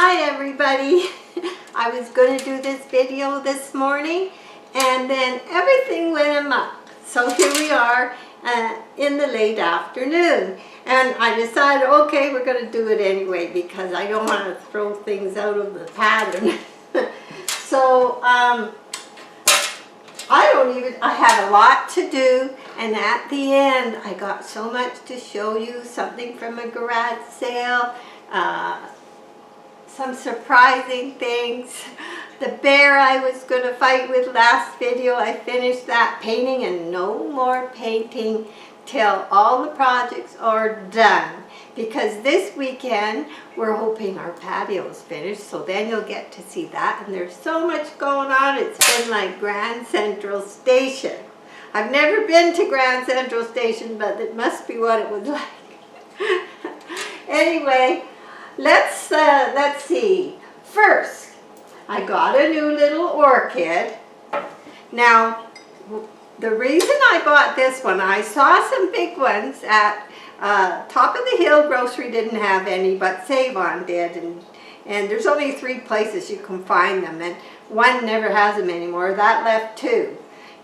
Hi everybody. I was going to do this video this morning and then everything went amok. So here we are in the late afternoon, and I decided, okay, we're going to do it anyway because I don't want to throw things out of the pattern. So I had a lot to do, and at the end I got so much to show you, something from a garage sale, some surprising things. The bear I was going to fight with last video, I finished that painting, and no more painting till all the projects are done. Because this weekend we're hoping our patio is finished, so then you'll get to see that. And there's so much going on, it's been like Grand Central Station. I've never been to Grand Central Station, but it must be what it was like. Anyway, let's see. First, I got a new little orchid. Now, the reason I bought this one, I saw some big ones at Top of the Hill Grocery didn't have any, but Save-On did, and there's only 3 places you can find them, and one never has them anymore. That left 2.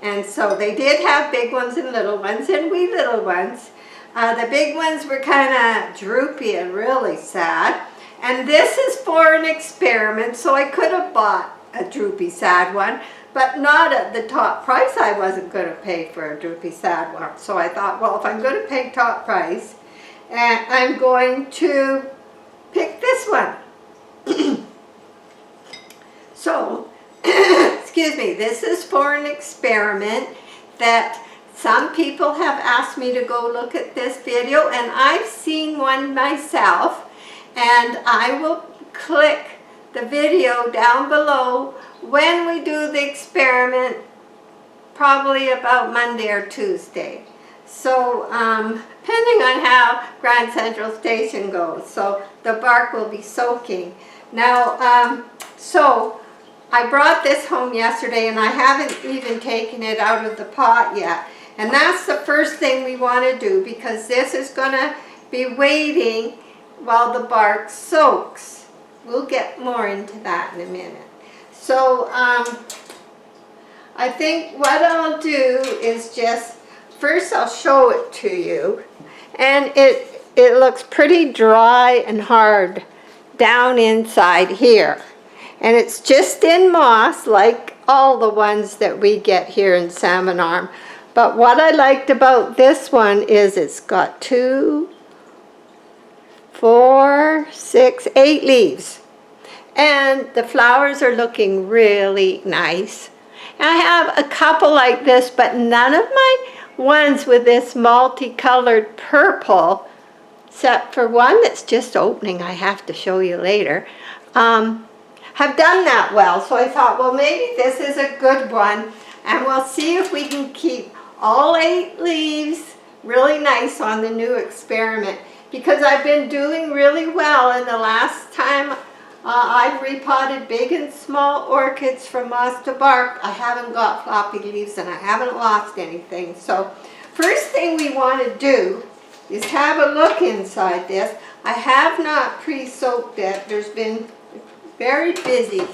And so they did have big ones and little ones, and wee little ones. The big ones were kind of droopy and really sad. And this is for an experiment, so I could have bought a droopy sad one, but not at the top price. I wasn't going to pay for a droopy sad one. So I thought, well, if I'm going to pay top price, I'm going to pick this one. So, excuse me, this is for an experiment that some people have asked me to go look at this video, and I've seen one myself, and I will click the video down below when we do the experiment, probably about Monday or Tuesday. So, depending on how Grand Central Station goes. So, the bark will be soaking. Now, so, I brought this home yesterday, and I haven't even taken it out of the pot yet. And that's the first thing we want to do, because this is going to be waiting while the bark soaks. We'll get more into that in a minute. So I think what I'll do is just, first I'll show it to you. And it looks pretty dry and hard down inside here. And it's just in moss, like all the ones that we get here in Salmon Arm. But what I liked about this one is it's got 2, 4, 6, 8 leaves. And the flowers are looking really nice. And I have a couple like this, but none of my ones with this multicolored purple, except for one that's just opening, I have to show you later, have done that well. So I thought, well, maybe this is a good one, and we'll see if we can keep all 8 leaves really nice on the new experiment, because I've been doing really well. And the last time I've repotted big and small orchids from moss to bark, I haven't got floppy leaves and I haven't lost anything. So first thing we want to do is have a look inside this. I have not pre-soaked it. There's been very busy.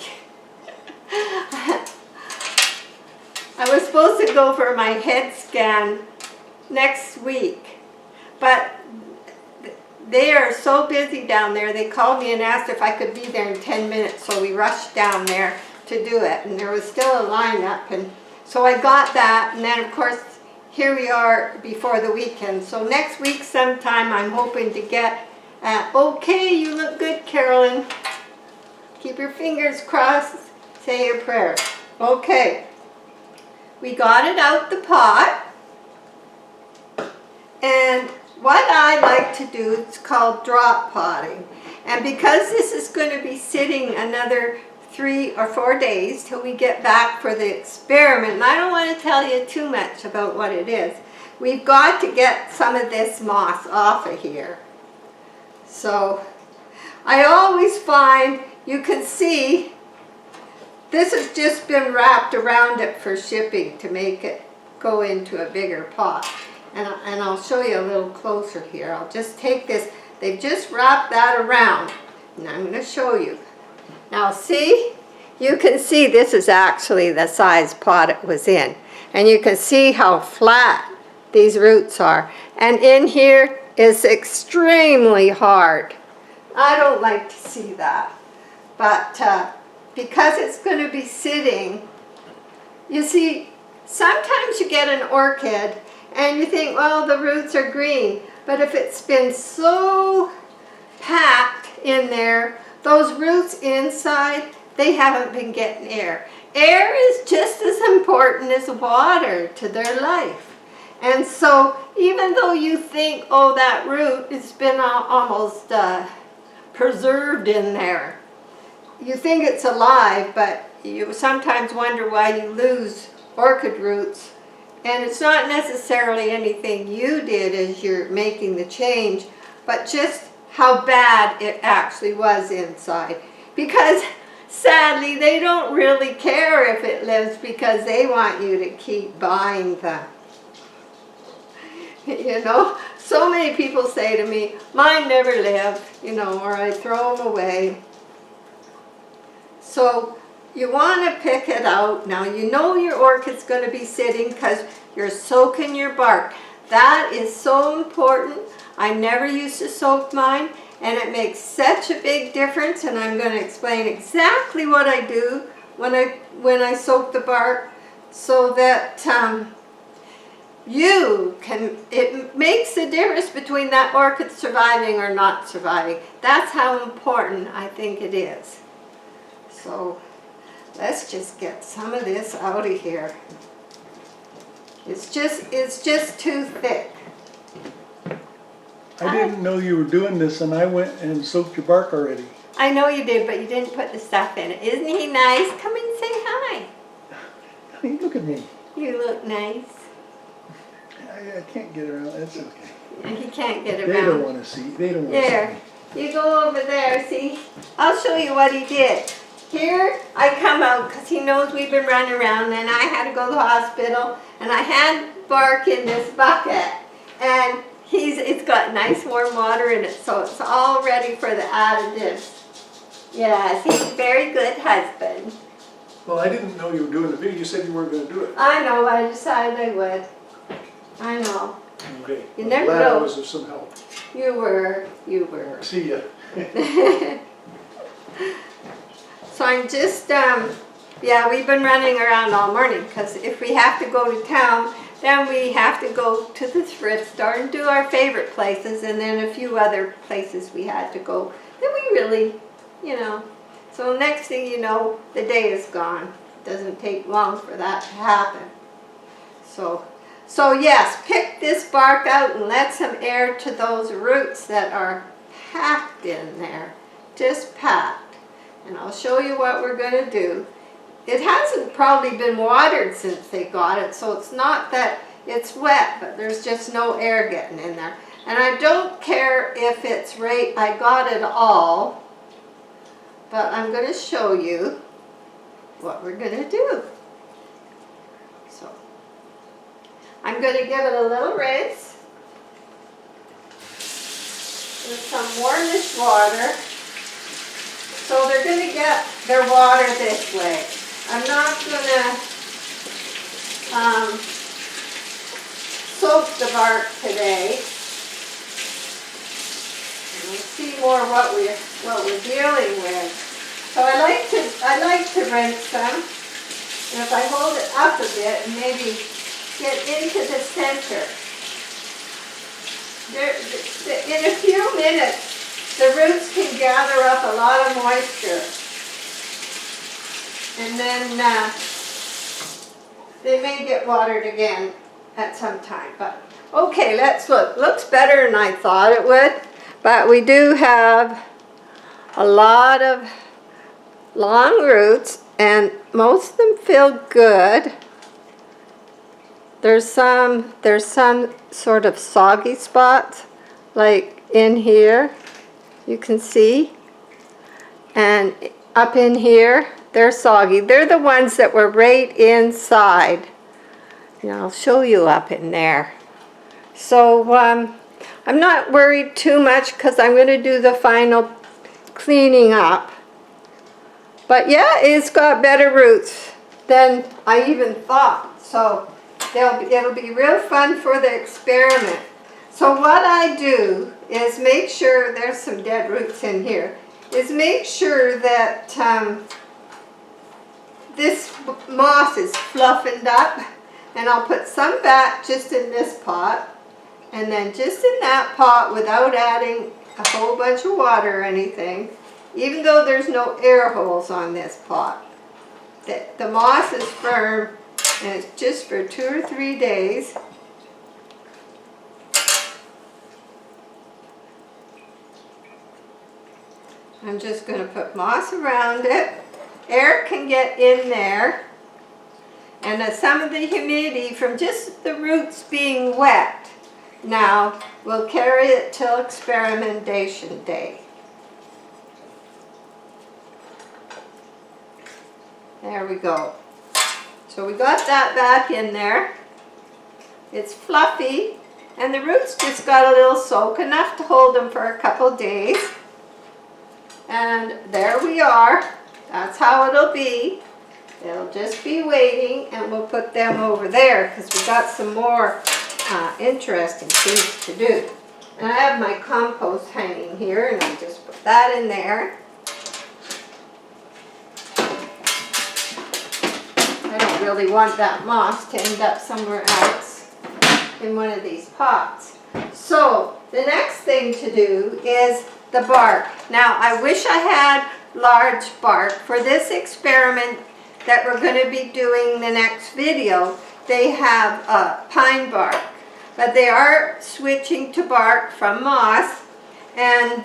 I was supposed to go for my head scan next week, but they are so busy down there. They called me and asked if I could be there in 10 minutes, so we rushed down there to do it, and there was still a lineup, and so I got that. And then of course here we are before the weekend, so next week sometime I'm hoping to get okay, you look good, Carolyn. Keep your fingers crossed, say your prayers. Okay, we got it out the pot, and what I like to do, it's called drop potting. And because this is going to be sitting another 3 or 4 days till we get back for the experiment, and I don't want to tell you too much about what it is, we've got to get some of this moss off of here. So I always find, you can see, this has just been wrapped around it for shipping to make it go into a bigger pot. And I'll show you a little closer here. I'll just take this, they've just wrapped that around, and I'm going to show you. Now see, you can see this is actually the size pot it was in. And you can see how flat these roots are. And in here is extremely hard. I don't like to see that. But because it's going to be sitting, you see, sometimes you get an orchid and you think, well, the roots are green. But if it's been so packed in there, those roots inside, they haven't been getting air. Air is just as important as water to their life. And so even though you think, oh, that root has been almost preserved in there, you think it's alive, but you sometimes wonder why you lose orchid roots. And it's not necessarily anything you did as you're making the change, but just how bad it actually was inside. Because sadly, they don't really care if it lives because they want you to keep buying them. You know, so many people say to me, mine never live, you know, or I throw them away. So you want to pick it out. Now you know your orchid's going to be sitting because you're soaking your bark. That is so important. I never used to soak mine, and it makes such a big difference, and I'm going to explain exactly what I do when I soak the bark so that it makes a difference between that orchid surviving or not surviving. That's how important I think it is. So let's just get some of this out of here. It's just too thick. I didn't know you were doing this, and I went and soaked your bark already. I know you did, but you didn't put the stuff in it. Isn't he nice? Come and say hi. Honey, look at me. You look nice. I can't get around. That's okay. He can't get around. They don't want to see. They don't want to see There. me. You go over there, see? I'll show you what he did. Here, I come out because he knows we've been running around, and I had to go to the hospital, and I had bark in this bucket, and it's got nice warm water in it, so it's all ready for the additives. Yes, he's a very good husband. Well, I didn't know you were doing the video. You said you weren't going to do it. I know, I decided I would. I know. Okay. You never Glad know. I was of some help. You were. See ya. So I'm just, yeah, we've been running around all morning because if we have to go to town, then we have to go to the thrift store and do our favorite places, and then a few other places we had to go. Then we really, you know, so next thing you know, the day is gone. It doesn't take long for that to happen. So yes, pick this bark out and let some air to those roots that are packed in there, just packed. And I'll show you what we're going to do. It hasn't probably been watered since they got it, so it's not that it's wet, but there's just no air getting in there. And I don't care if it's right, I got it all, but I'm going to show you what we're going to do. So, I'm going to give it a little rinse with some warmish water. So they're going to get their water this way. I'm not going to soak the bark today. And we'll see more what we're dealing with. So I like to rinse them. And if I hold it up a bit and maybe get into the center, in a few minutes, the roots can gather up a lot of moisture, and then they may get watered again at some time. But okay, let's look. Looks better than I thought it would, but we do have a lot of long roots, and most of them feel good. There's some sort of soggy spots, like in here. You can see, and up in here, they're soggy. They're the ones that were right inside. And I'll show you up in there. So I'm not worried too much because I'm going to do the final cleaning up. But yeah, it's got better roots than I even thought. So it'll be real fun for the experiment. So what I do is make sure, there's some dead roots in here, is make sure that this moss is fluffered up, and I'll put some back just in this pot, and then just in that pot without adding a whole bunch of water or anything, even though there's no air holes on this pot. The moss is firm, and it's just for 2 or 3 days. I'm just going to put moss around it. Air can get in there, and some of the humidity from just the roots being wet now will carry it till experimentation day. There we go. So we got that back in there. It's fluffy, and the roots just got a little soak, enough to hold them for a couple days. And there we are. That's how it'll be. It'll just be waiting, and we'll put them over there because we got some more interesting things to do. And I have my compost hanging here, and I'll just put that in there. I don't really want that moss to end up somewhere else in one of these pots. So the next thing to do is the bark. Now I wish I had large bark. For this experiment that we're going to be doing the next video, they have pine bark, but they are switching to bark from moss, and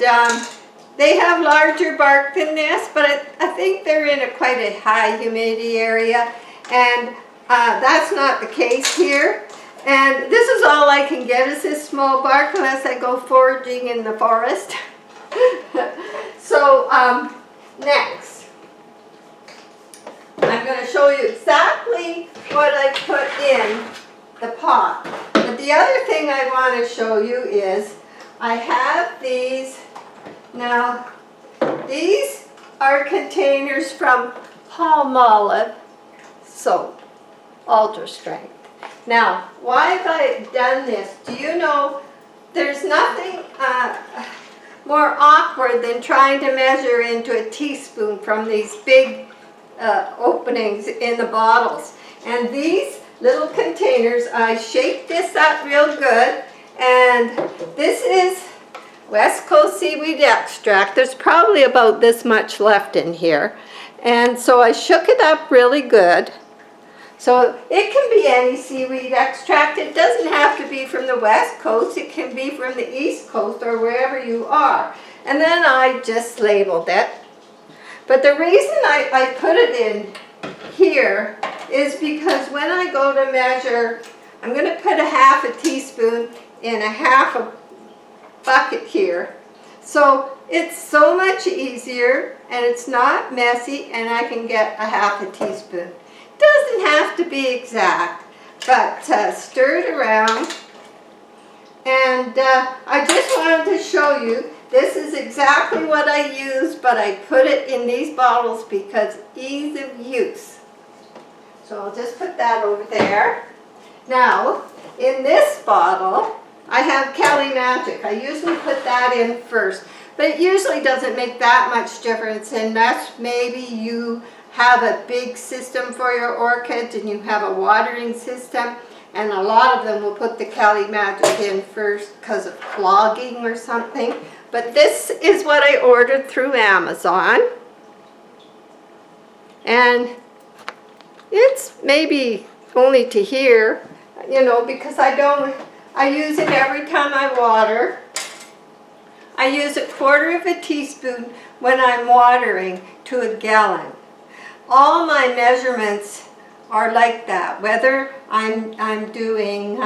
they have larger bark than this, but I think they're in quite a high humidity area, and that's not the case here. And this is all I can get, is this small bark, unless I go foraging in the forest. So next, I'm going to show you exactly what I put in the pot. But the other thing I want to show you is I have these. Now, these are containers from Palmolive soap, Ultra Strength. Now, why have I done this? Do you know there's nothing more awkward than trying to measure into a teaspoon from these big openings in the bottles. And these little containers, I shake this up real good, and this is West Coast seaweed extract. There's probably about this much left in here. And so I shook it up really good. So it can be any seaweed extract. It doesn't have to be from the West Coast. It can be from the East Coast or wherever you are. And then I just labeled it. But the reason I put it in here is because when I go to measure, I'm going to put a half a teaspoon in a half a bucket here. So it's so much easier, and it's not messy, and I can get a half a teaspoon. Doesn't have to be exact, but stir it around. And I just wanted to show you, this is exactly what I use, but I put it in these bottles because ease of use. So I'll just put that over there. Now, in this bottle, I have Cali Magic. I usually put that in first, but it usually doesn't make that much difference unless maybe you have a big system for your orchids and you have a watering system, and a lot of them will put the Cali Magic in first because of clogging or something. But this is what I ordered through Amazon, and it's maybe only to here, you know, because I use it every time I water. I use 1/4 teaspoon when I'm watering to a gallon. All my measurements are like that, whether I'm doing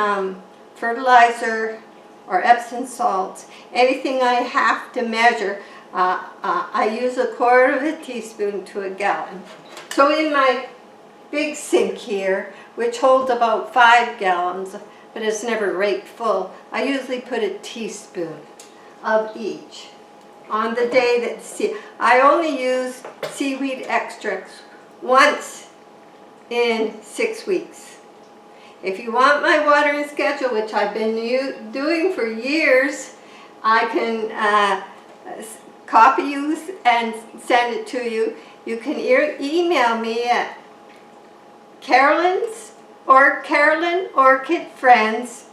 fertilizer or Epsom salts, anything I have to measure, I use 1/4 teaspoon to a gallon. So in my big sink here, which holds about 5 gallons, but it's never raked full, I usually put a teaspoon of each. on the day that I only use seaweed extracts once in 6 weeks. If you want my watering schedule, which I've been doing for years, I can copy you and send it to you. You can email me at Carolyn Orchid Friends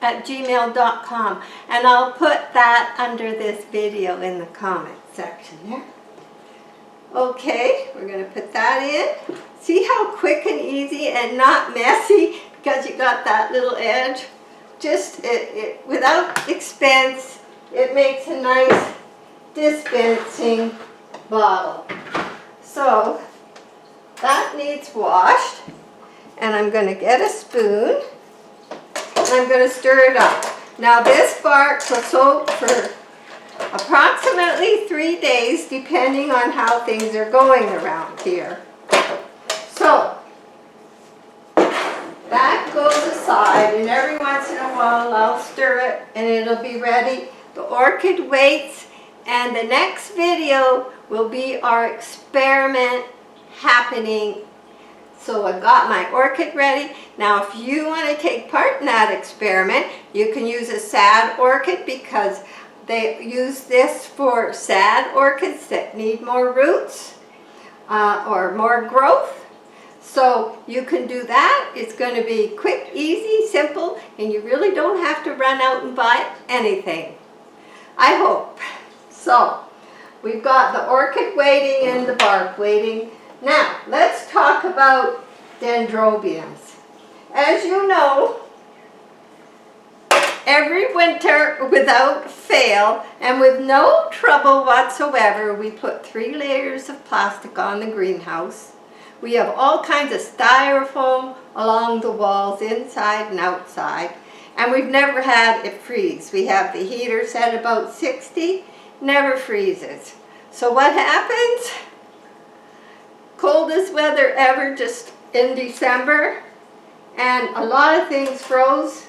at gmail.com, and I'll put that under this video in the comment section there. Okay, we're going to put that in. See how quick and easy and not messy because you got that little edge. Just without expense, it makes a nice dispensing bottle. So that needs washed, and I'm going to get a spoon and I'm going to stir it up. Now this bark will soak for approximately 3 days depending on how things are going around here. So that goes aside, and every once in a while I'll stir it and it'll be ready. The orchid waits, and the next video will be our experiment happening. So I got my orchid ready. Now if you want to take part in that experiment, you can use a sad orchid because they use this for sad orchids that need more roots or more growth. So you can do that. It's going to be quick, easy, simple, and you really don't have to run out and buy anything. I hope. So we've got the orchid waiting and the bark waiting. Now let's talk about dendrobiums. As you know, every winter without fail and with no trouble whatsoever, we put 3 layers of plastic on the greenhouse. We have all kinds of styrofoam along the walls, inside and outside, and we've never had it freeze. We have the heater set about 60, never freezes. So what happens? Coldest weather ever just in December, and a lot of things froze,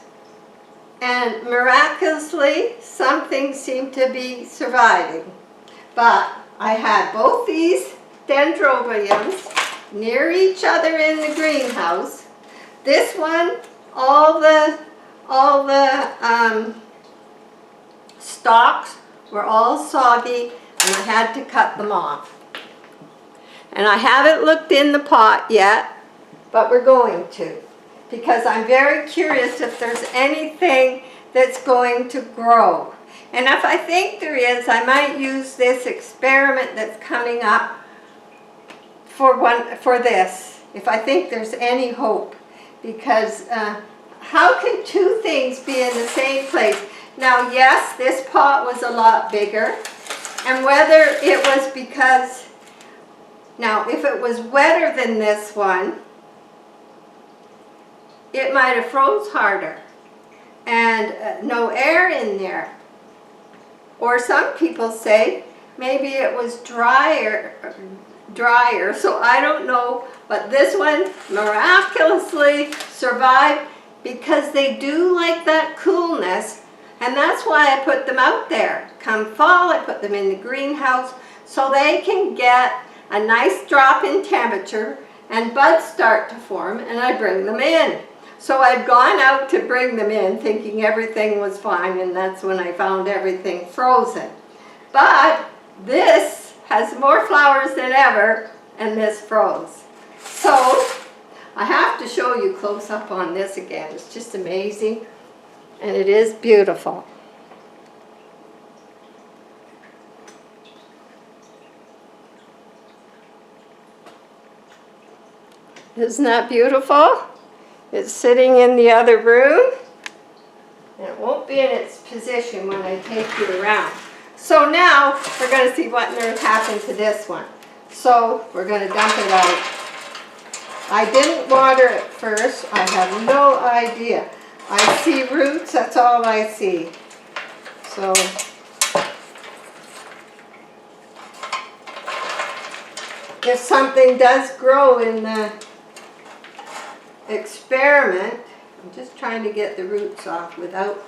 and miraculously some things seem to be surviving. But I had both these dendrobiums near each other in the greenhouse. This one, all the stalks were all soggy, and I had to cut them off. And I haven't looked in the pot yet, but we're going to, because I'm very curious if there's anything that's going to grow. And if I think there is, I might use this experiment that's coming up for this, if I think there's any hope. Because how can 2 things be in the same place? Now yes, this pot was a lot bigger, and whether it was because, now if it was wetter than this one, it might have froze harder and no air in there. Or some people say maybe it was drier, so I don't know. But this one miraculously survived because they do like that coolness, and that's why I put them out there. Come fall, I put them in the greenhouse so they can get a nice drop in temperature and buds start to form, and I bring them in. So I'd gone out to bring them in thinking everything was fine, and that's when I found everything frozen. But this has more flowers than ever, and this froze. So I have to show you close up on this again. It's just amazing, and it is beautiful. Isn't that beautiful? It's sitting in the other room, and it won't be in its position when I take you around. So now we're going to see what on earth happened to this one. So we're going to dump it out. I didn't water it first. I have no idea. I see roots, that's all I see. So if something does grow in the experiment, I'm just trying to get the roots off without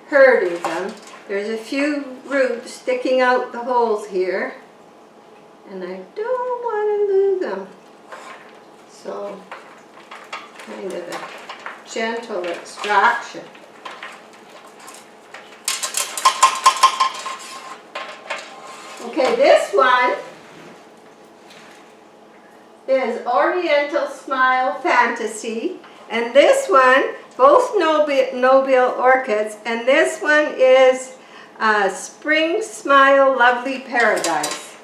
hurting them. There's a few roots sticking out the holes here, and I don't want to lose them. So, kind of a gentle extraction. Okay, this one is Oriental Smile Fantasy, and this one, both Nobile orchids, and this one is Spring Smile Lovely Paradise.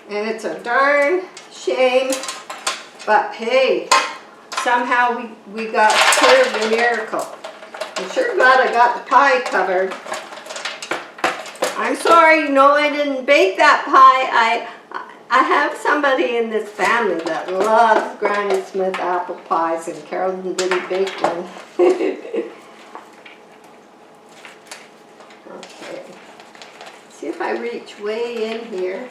And it's a darn shame, but hey, somehow we got served a miracle. I'm sure glad I got the pie covered. I'm sorry, no, I didn't bake that pie. I have somebody in this family that loves Granny Smith apple pies, and Carolyn didn't bake one. Okay, see if I reach way in here,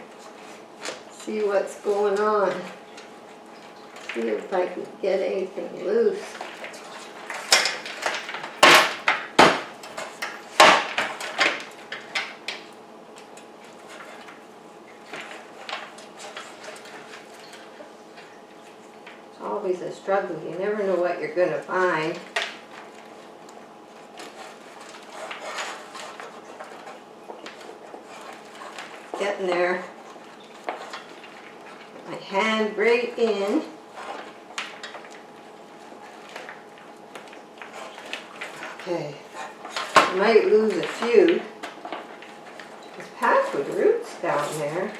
see what's going on, see if I can get anything loose. Always a struggle. You never know what you're going to find. Getting there. My hand right in. Okay. I might lose a few. It's packed with roots down there.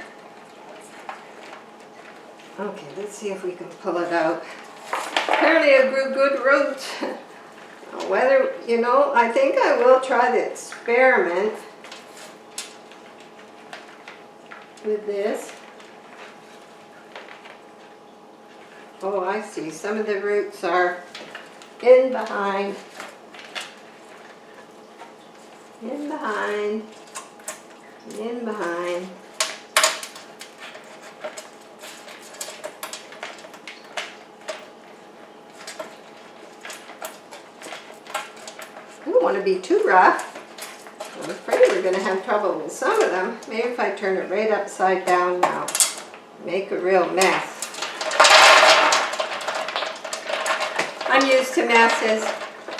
Okay, let's see if we can pull it out. Apparently it grew good roots. Whether, you know, I think I will try the experiment with this. Oh, I see. Some of the roots are in behind. In behind. In behind. I don't want to be too rough. I'm afraid we're going to have trouble with some of them. Maybe if I turn it right upside down now. Make a real mess. I'm used to messes.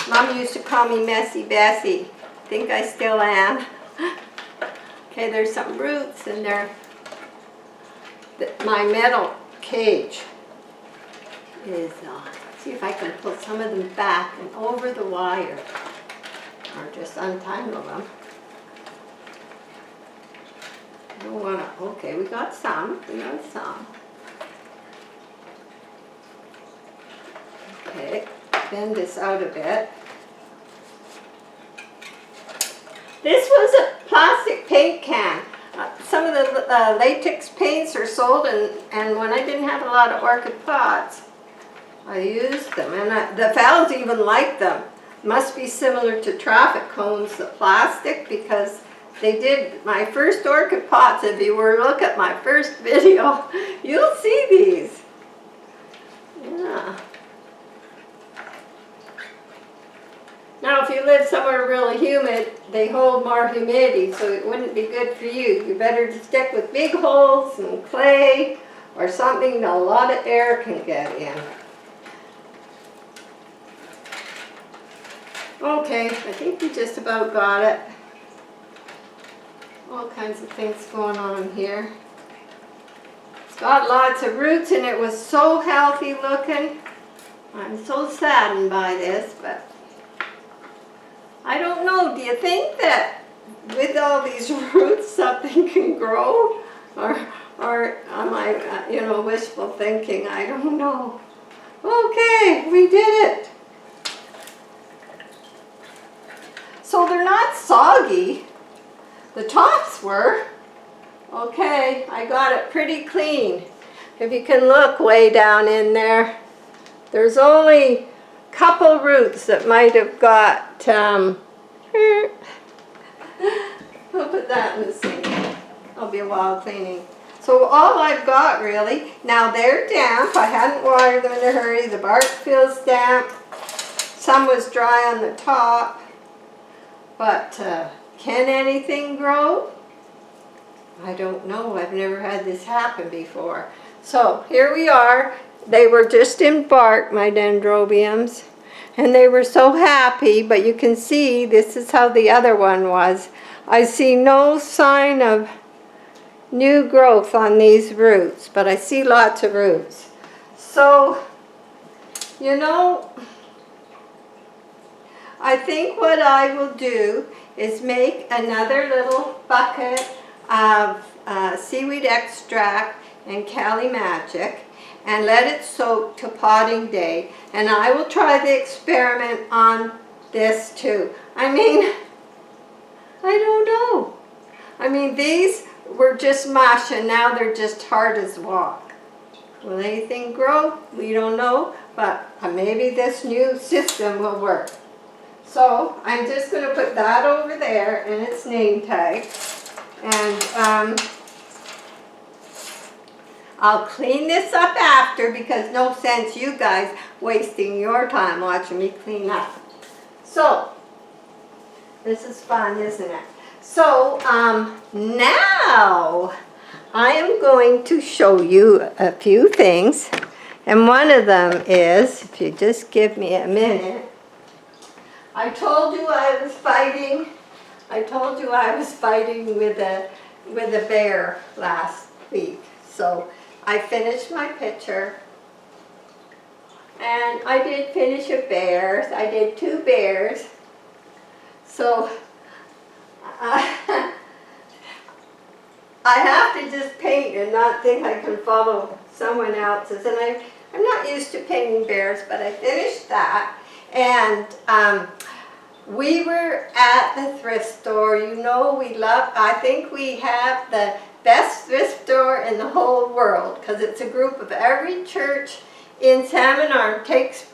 Mom used to call me Messy Bessie. Think I still am. Okay, there's some roots in there. My metal cage is, see if I can pull some of them back and over the wire. Or just untangle them. I don't want to, okay, we got some. Okay, bend this out a bit. This was a plastic paint can. Some of the latex paints are sold, and when I didn't have a lot of orchid pots, I used them, and the fowls even liked them. Must be similar to traffic cones, the plastic, because they did my first orchid pots. If you were to look at my first video, you'll see these. Yeah. Now, if you live somewhere really humid, they hold more humidity, so it wouldn't be good for you. You better stick with big holes and clay or something that a lot of air can get in. Okay, I think we just about got it. All kinds of things going on here. It's got lots of roots and it was so healthy looking. I'm so saddened by this, but I don't know. Do you think that with all these roots something can grow? Or am I, wishful thinking? I don't know. Okay, we did it. So they're not soggy. The tops were. Okay, I got it pretty clean. If you can look way down in there, there's only a couple roots that might have got, we'll put that in the sink. It'll be a while cleaning. So all I've got really, now they're damp. I hadn't watered them in a hurry. The bark feels damp. Some was dry on the top. But can anything grow? I don't know. I've never had this happen before. So here we are. They were just in bark, my dendrobiums, and they were so happy, but you can see this is how the other one was. I see no sign of new growth on these roots, but I see lots of roots. So, you know, I think what I will do is make another little bucket of seaweed extract and Cali Magic and let it soak to potting day. And I will try the experiment on this too. I mean, I don't know. I mean, these were just mush and now they're just hard as rock. Will anything grow? We don't know, but maybe this new system will work. So I'm just going to put that over there in its name tag. And I'll clean this up after because no sense you guys wasting your time watching me clean up. So, this is fun, isn't it? So, now I am going to show you a few things. And one of them is, if you just give me a minute, I told you I was fighting with a bear last week. So I finished my picture, and I did finish a bear. I did 2 bears. So I have to just paint and not think I can follow someone else's. And I'm not used to painting bears, but I finished that. And we were at the thrift store. You know, I think we have the best thrift store in the whole world because it's a group of every church in Salmon Arm takes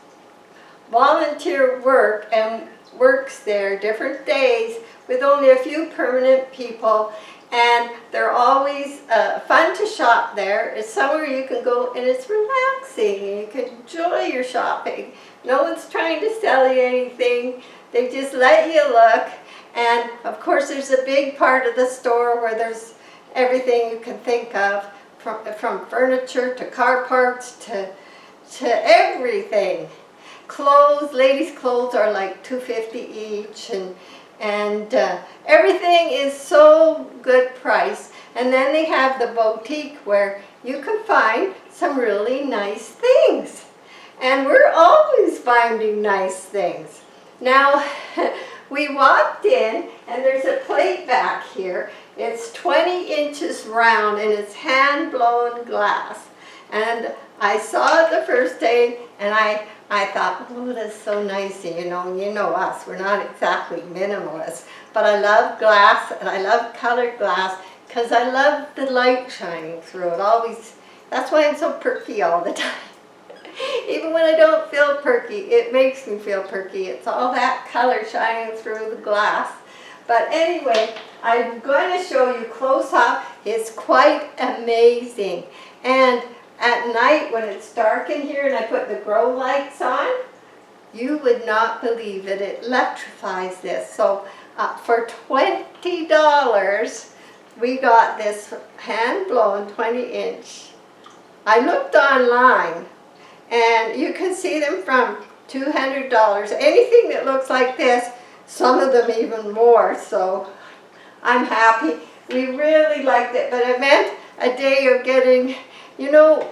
volunteer work and works there different days with only a few permanent people, and they're always fun to shop there. It's somewhere you can go and it's relaxing and you can enjoy your shopping. No one's trying to sell you anything. They just let you look, and of course there's a big part of the store where there's everything you can think of, from furniture to car parts to everything. Clothes, ladies' clothes are like $2.50 each, and everything is so good price. And then they have the boutique where you can find some really nice things. And we're always finding nice things. Now, we walked in and there's a plate back here. It's 20 inches round and it's hand-blown glass. And I saw it the first day and I thought, oh, that's so nice. You know us, we're not exactly minimalists. But I love glass and I love colored glass because I love the light shining through it. Always, that's why I'm so perky all the time. Even when I don't feel perky, it makes me feel perky. It's all that color shining through the glass. But anyway, I'm going to show you close up. It's quite amazing. And at night when it's dark in here and I put the grow lights on, you would not believe it. It electrifies this. So for $20, we got this hand-blown 20-inch. I looked online. And you can see them from $200. Anything that looks like this, some of them even more. So I'm happy. We really liked it, but it meant a day of getting, you know,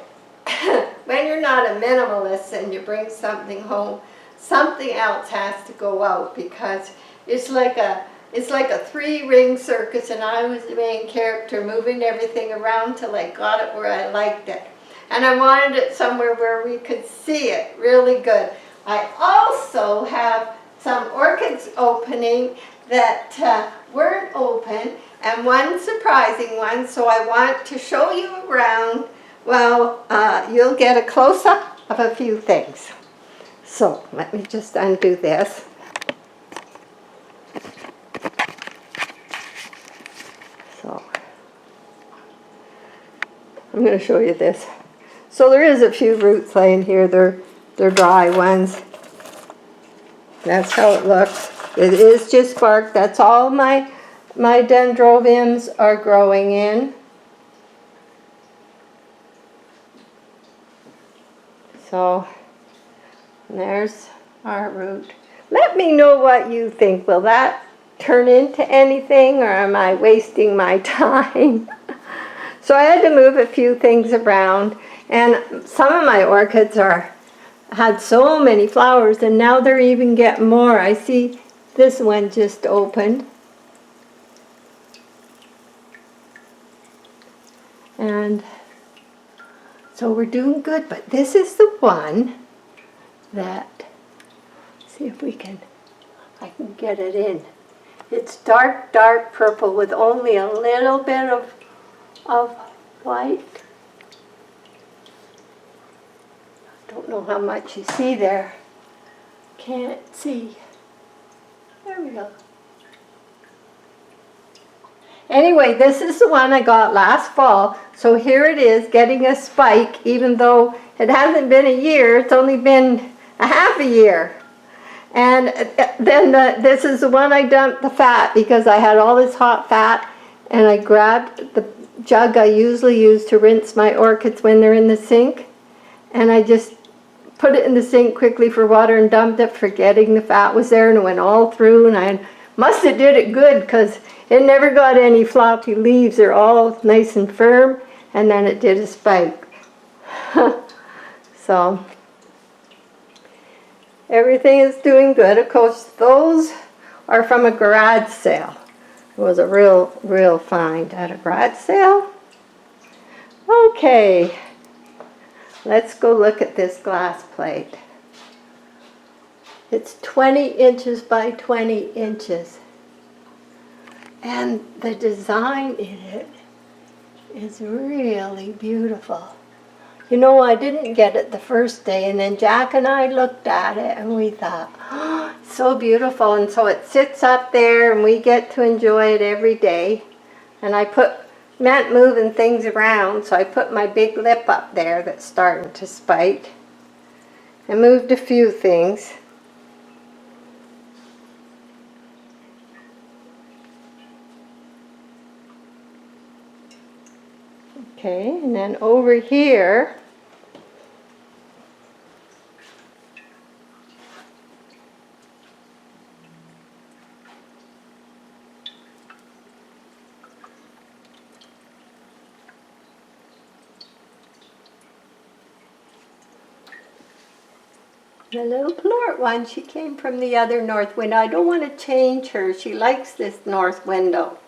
when you're not a minimalist and you bring something home, something else has to go out because it's like a 3-ring circus, and I was the main character moving everything around till I got it where I liked it. And I wanted it somewhere where we could see it really good. I also have some orchids opening that weren't open, and one surprising one, so I want to show you around. Well, you'll get a close-up of a few things. So let me just undo this. So I'm going to show you this. So there is a few roots laying here. They're dry ones. That's how it looks. It is just bark. That's all my dendrobiums are growing in. So there's our root. Let me know what you think. Will that turn into anything, or am I wasting my time? So I had to move a few things around, and some of my orchids had so many flowers, and now they're even getting more. I see this one just opened. And so we're doing good, but this is the one that, see if I can get it in. It's dark, dark purple with only a little bit of white. Don't know how much you see there. Can't see. There we go. Anyway, this is the one I got last fall. So here it is, getting a spike, even though it hasn't been a year. It's only been a half a year. And then this is the one I dumped the fat, because I had all this hot fat, and I grabbed the jug I usually use to rinse my orchids when they're in the sink, and I just put it in the sink quickly for water and dumped it, forgetting the fat was there, and it went all through, and I must have did it good, because it never got any floppy leaves. They're all nice and firm, and then it did a spike. So everything is doing good. Of course, those are from a garage sale. It was a real find at a garage sale. Okay, let's go look at this glass plate. It's 20 inches by 20 inches. And the design in it is really beautiful. You know, I didn't get it the first day, and then Jack and I looked at it and we thought, oh, so beautiful. And so it sits up there and we get to enjoy it every day. And I meant moving things around, so I put my big lip up there that's starting to spike. I moved a few things. Okay, and then over here, the little plort one, she came from the other north window. I don't want to change her. She likes this north window.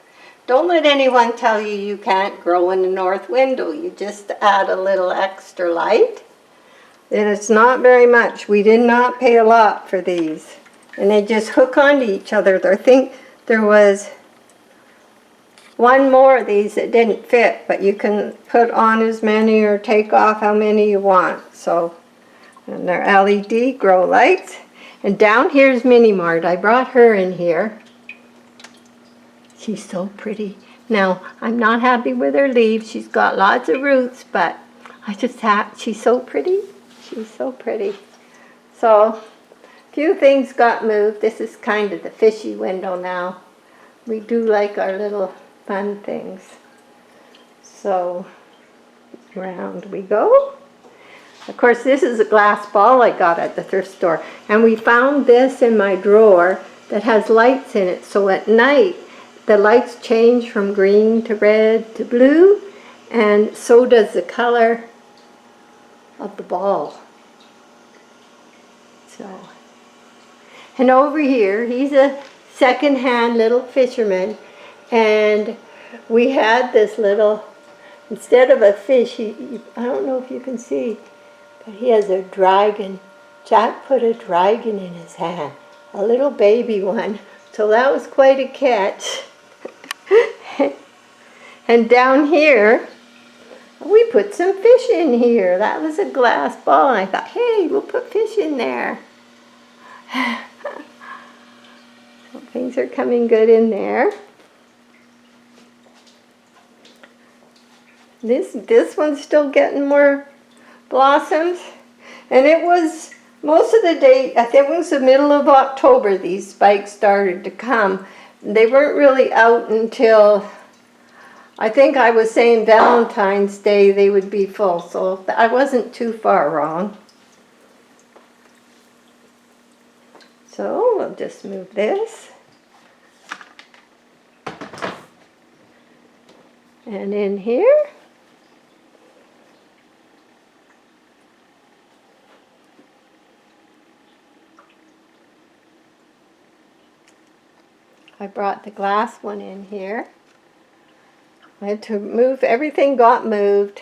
Don't let anyone tell you you can't grow in the north window. You just add a little extra light. And it's not very much. We did not pay a lot for these. And they just hook onto each other. I think there was one more of these that didn't fit, but you can put on as many or take off how many you want. So, and they're LED grow lights. And down here's Mini Mart. I brought her in here. She's so pretty. Now, I'm not happy with her leaves. She's got lots of roots, but she's so pretty. She's so pretty. So, a few things got moved. This is kind of the fishy window now. We do like our little fun things. So, round we go. Of course, this is a glass ball I got at the thrift store. And we found this in my drawer that has lights in it. So at night, the lights change from green to red to blue, and so does the color of the ball. So, and over here, he's a second-hand little fisherman, and we had this little, instead of a fish, I don't know if you can see, but he has a dragon. Jack put a dragon in his hand, a little baby one, so that was quite a catch. And down here, we put some fish in here. That was a glass ball, and I thought, hey, we'll put fish in there. So things are coming good in there. This one's still getting more blossoms, and it was most of the day, I think it was the middle of October, these spikes started to come. They weren't really out until, I think I was saying Valentine's Day they would be full, so I wasn't too far wrong. So we'll just move this. And in here, I brought the glass one in here. I had to move, everything got moved.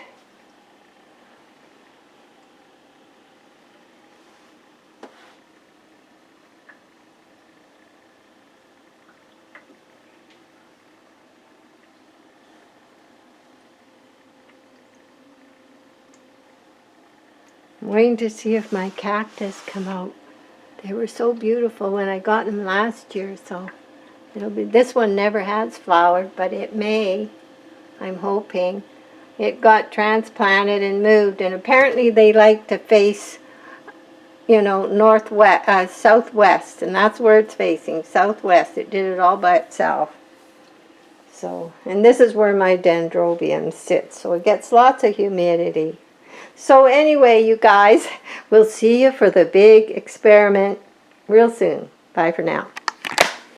I'm waiting to see if my cactus come out. They were so beautiful when I got them last year, so it'll be, this one never has flowered, but it may, I'm hoping. It got transplanted and moved, and apparently they like to face, you know, northwest, southwest, and that's where it's facing, southwest. It did it all by itself. So, and this is where my Dendrobium sits, so it gets lots of humidity. So anyway, you guys, we'll see you for the big experiment real soon. Bye for now.